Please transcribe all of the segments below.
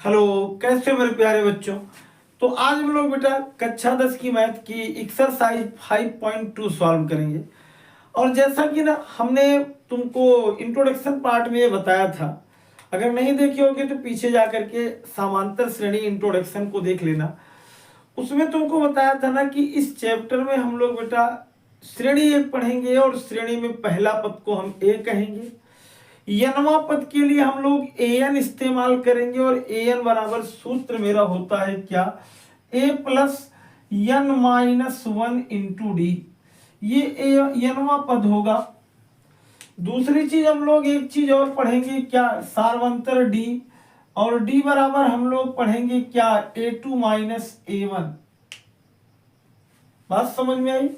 Hello, कैसे हो मेरे प्यारे बच्चों। तो आज हम लोग बेटा कक्षा 10 की मैथ की एक्सरसाइज 5.2 सॉल्व करेंगे। और जैसा कि ना हमने तुमको इंट्रोडक्शन पार्ट में ये बताया था, अगर नहीं देखे होगे तो पीछे जा करके समांतर श्रेणी इंट्रोडक्शन को देख लेना। उसमें तुमको बताया था ना कि इस चैप्टर में हम लोग बेटा श्रेणी एक पढ़ेंगे और श्रेणी में पहला पद को हम ए कहेंगे। यनवा पद के लिए हम लोग एन इस्तेमाल करेंगे और एन बराबर सूत्र मेरा होता है क्या, A plus n minus 1 into D. ये यनवा पद होगा। दूसरी चीज हम लोग एक चीज और पढ़ेंगे क्या, सार्वंतर डी, और डी बराबर हम लोग पढ़ेंगे क्या, A2 माइनस A1। बात समझ में आई।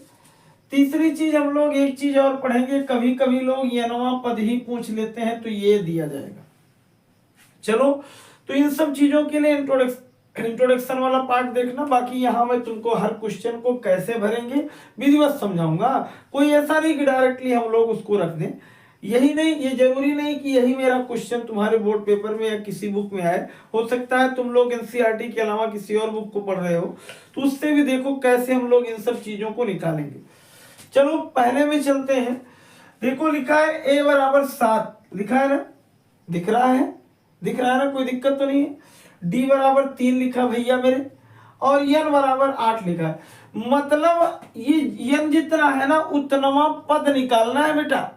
तीसरी चीज हम लोग एक चीज और पढ़ेंगे, कभी कभी लोग यनवा पद ही पूछ लेते हैं तो ये दिया जाएगा। चलो, तो इन सब चीजों के लिए इंट्रोडक्शन वाला पार्ट देखना। बाकी यहाँ मैं तुमको हर क्वेश्चन को कैसे भरेंगे विधिवत समझाऊंगा। कोई ऐसा नहीं कि डायरेक्टली हम लोग उसको रख दें। यही नहीं, ये जरूरी नहीं कि यही मेरा क्वेश्चन तुम्हारे बोर्ड पेपर में या किसी बुक में आए। हो सकता है तुम लोग एनसीईआरटी के अलावा किसी और बुक को पढ़ रहे हो, तो उससे भी देखो कैसे हम लोग इन सब चीजों को निकालेंगे। चलो पहले में चलते हैं। देखो लिखा है a बराबर 7, लिखा है ना, दिख रहा है, दिख रहा है ना, कोई दिक्कत तो नहीं है। d बराबर 3 लिखा भैया मेरे, और n बराबर 8 लिखा है। मतलब ये n जितना है ना उतनवा पद निकालना है बेटा।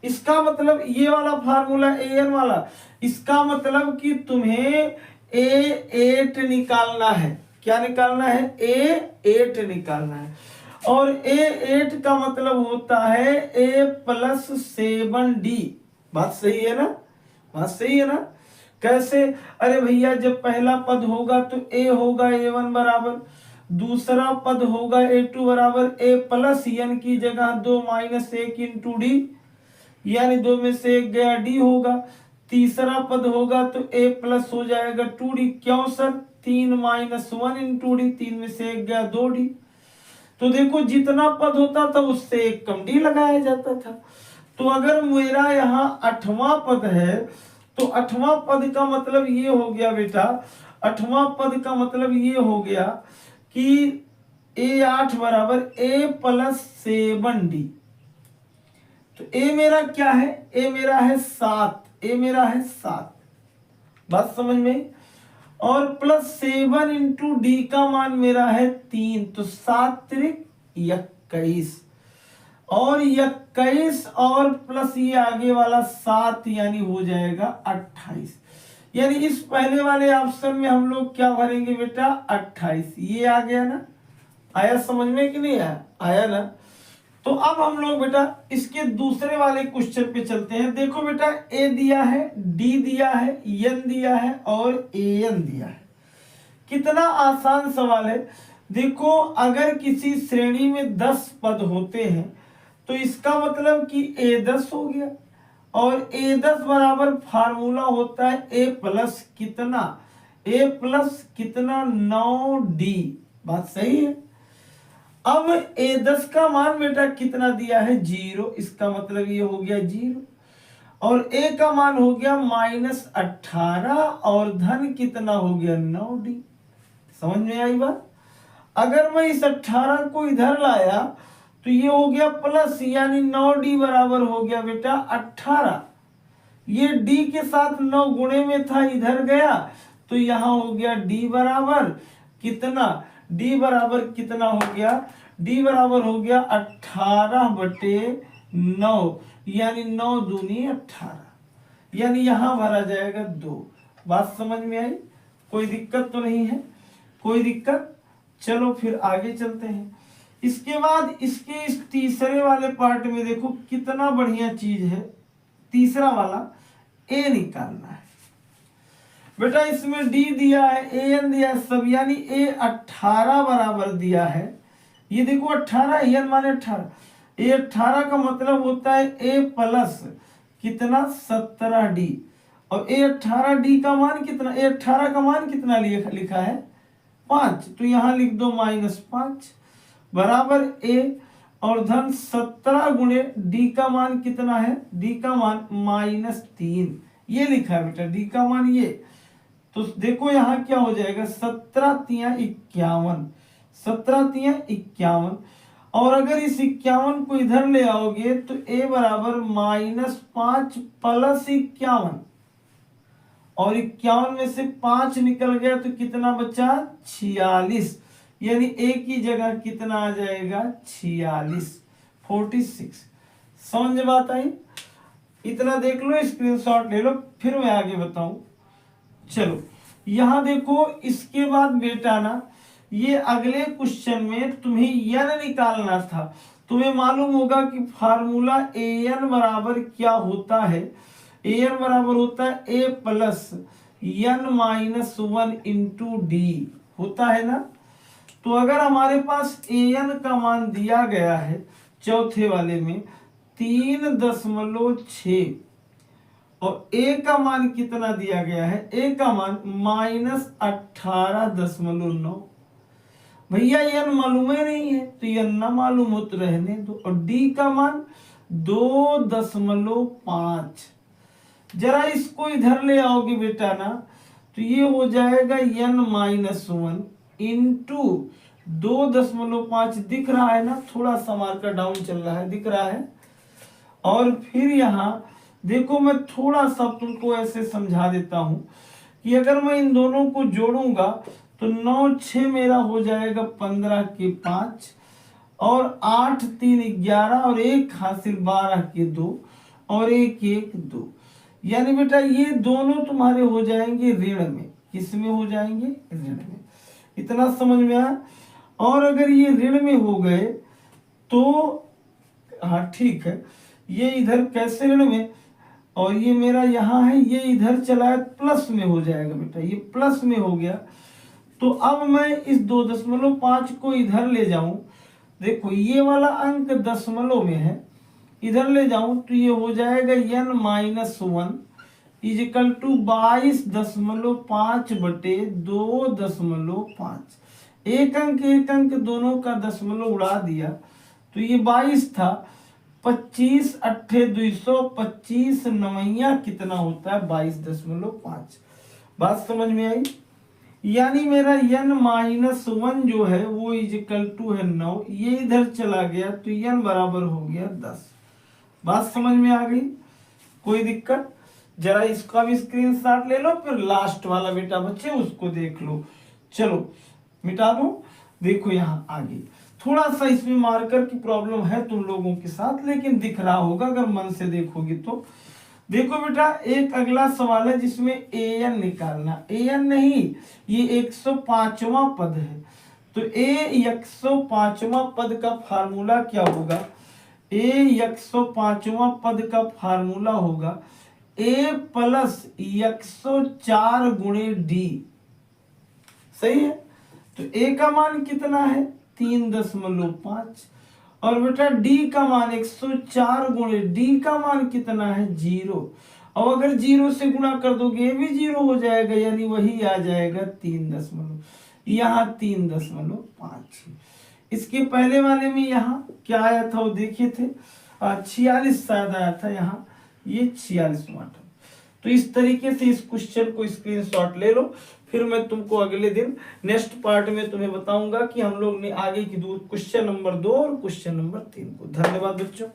इसका मतलब ये वाला फार्मूला an वाला, इसका मतलब कि तुम्हें a8 निकालना है। क्या निकालना है, a8 निकालना है। और A8 का मतलब होता है A प्लस 7D। बात सही है ना, बात सही है ना। कैसे, अरे भैया जब पहला पद होगा तो A होगा A1 बराबर, दूसरा पद होगा A2 बराबर A प्लस n की जगह 2 माइनस 1 इंटू डी, यानी 2 में से 1 गया D होगा। तीसरा पद होगा तो A प्लस हो जाएगा 2D। क्यों सर, 3 माइनस 1 इंटू डी, 3 में से 1 गया 2D। तो देखो जितना पद होता था उससे एक कम डी लगाया जाता था। तो अगर मेरा यहाँ 8वां पद है तो 8वां पद का मतलब ये हो गया बेटा, 8वां पद का मतलब ये हो गया कि A8 बराबर A प्लस 7D। तो A मेरा क्या है, A मेरा है 7, A मेरा है 7। बात समझ में। और प्लस 7 इंटू डी का मान मेरा है 3, तो 7 त्रिक 21, और 21 और प्लस ये आगे वाला 7 यानी हो जाएगा 28। यानी इस पहले वाले ऑप्शन में हम लोग क्या भरेंगे बेटा, 28। ये आ गया ना, आया समझ में कि नहीं आया, आया ना। तो अब हम लोग बेटा इसके दूसरे वाले क्वेश्चन पे चलते हैं। देखो बेटा ए दिया है, डी दिया है, एन दिया है और एन दिया है। कितना आसान सवाल है। देखो अगर किसी श्रेणी में 10 पद होते हैं तो इसका मतलब कि A10 हो गया, और A10 बराबर फार्मूला होता है A प्लस कितना, A प्लस कितना 9D। बात सही है। अब A10 का मान बेटा कितना दिया है, 0, इसका मतलब ये हो गया 0, और A का मान हो गया -18, और धन कितना हो गया 9D। समझ में आई बात। अगर मैं इस 18 को इधर लाया तो ये हो गया प्लस, यानी 9D बराबर हो गया बेटा 18। ये D के साथ 9 गुणे में था, इधर गया तो यहां हो गया D बराबर कितना, D बराबर कितना हो गया, D बराबर हो गया 18/9, यानी 9 दूनी 18, यानी यहां भरा जाएगा 2। बात समझ में आई, कोई दिक्कत तो नहीं है, कोई दिक्कत। चलो फिर आगे चलते हैं। इसके बाद इसके इस तीसरे वाले पार्ट में देखो कितना बढ़िया चीज है। तीसरा वाला ए निकालना है बेटा। इसमें डी दिया है, ए एन दिया है सब, यानी ए 18 बराबर दिया है। ये देखो 18, एन माने 18। ए 18 का मतलब होता है ए प्लस कितना 17D, और ए 18D का मान कितना, ए 18 का मान कितना लिखा है 5, तो यहां लिख दो -5 बराबर ए, और धन 17 गुणे डी का मान कितना है, डी का मान -3, ये लिखा है बेटा डी का मान ये। तो देखो यहाँ क्या हो जाएगा, 17 तिया 51, 17 तिया 51। और अगर इस 51 को इधर ले आओगे तो a बराबर -5 प्लस 51, और 51 में से 5 निकल गया तो कितना बचा, 46। यानी a की जगह कितना आ जाएगा, 46, 46। समझ में बात आई? इतना देख लो, स्क्रीनशॉट ले लो, फिर मैं आगे बताऊं। चलो यहां देखो, इसके बाद बेटा ना ये अगले क्वेश्चन में तुम्हें n निकालना था। तुम्हें मालूम होगा कि फार्मूला an बराबर क्या होता है, an बराबर होता है a plus n-1 into D, होता है ना। तो अगर हमारे पास an का मान दिया गया है चौथे वाले में 3.6 और a का मान कितना दिया गया है, a का मान -18.9। भैया n मालूम ही नहीं है तो n ना मालूम हो तो रहने दो। और d का मान 2.5। जरा इसको इधर ले आओगे बेटा ना तो ये हो जाएगा n-1 इंटू 2.5। दिख रहा है ना, थोड़ा सा मार्कर डाउन चल रहा है, दिख रहा है। और फिर यहाँ देखो, मैं थोड़ा सा तुमको ऐसे समझा देता हूं कि अगर मैं इन दोनों को जोड़ूंगा तो 9 6 मेरा हो जाएगा 15 के 5, और 8 3 11, और 1 हासिल 12 के 2, और 1 1 2। यानी बेटा ये दोनों तुम्हारे हो जाएंगे ऋण में। किस में हो जाएंगे, ऋण में। इतना समझ में आया? और अगर ये ऋण में हो गए तो हाँ ठीक है, ये इधर कैसे ऋण में, और ये मेरा यहाँ है, ये इधर चला है प्लस में हो जाएगा बेटा, ये प्लस में हो गया। तो अब मैं इस 2.5 को इधर ले जाऊं, देखो ये वाला अंक दशमलव में है, इधर ले जाऊं तो ये हो जाएगा n-1 इजिकल टू 22.5 बटे 2.5। एक अंक दोनों का दशमलव उड़ा दिया तो ये 22 था। 25 अट्ठे 225 नवैया कितना होता है, 22.5। बात समझ में आई? यानी मेरा n-1 जो है वो इजिकल टू है 9, ये इधर चला गया तो n बराबर हो गया 10। बात समझ में आ गई? कोई दिक्कत? जरा इसका भी स्क्रीनशॉट ले लो, फिर लास्ट वाला बेटा बच्चे उसको देख लो। चलो मिटा दो। देखो यहाँ आगे थोड़ा सा इसमें मार्कर की प्रॉब्लम है तुम लोगों के साथ, लेकिन दिख रहा होगा अगर मन से देखोगे तो। देखो बेटा एक अगला सवाल है जिसमें an निकालना, an नहीं, ये 105वां पद है। तो a 105वां पद का फार्मूला क्या होगा, a 105वां पद का फार्मूला होगा a प्लस 104 गुणे डी। सही है? तो a का मान कितना है, 3.5, और बेटा d का मान 104 गुणे d का मान कितना है, 0। और अगर 0 से गुणा कर दोगे ये भी 0 हो जाएगा, यानी वही आ जाएगा 3 यहाँ 3.5। इसके पहले वाले में यहाँ क्या आया था वो देखे थे, 46 शायद आया था, यहाँ ये 46वां था। तो इस तरीके से इस क्वेश्चन को स्क्रीनशॉट ले लो, फिर मैं तुमको अगले दिन नेक्स्ट पार्ट में तुम्हें बताऊंगा कि हम लोग ने आगे की क्वेश्चन नंबर 2 और क्वेश्चन नंबर 3 को। धन्यवाद बच्चों।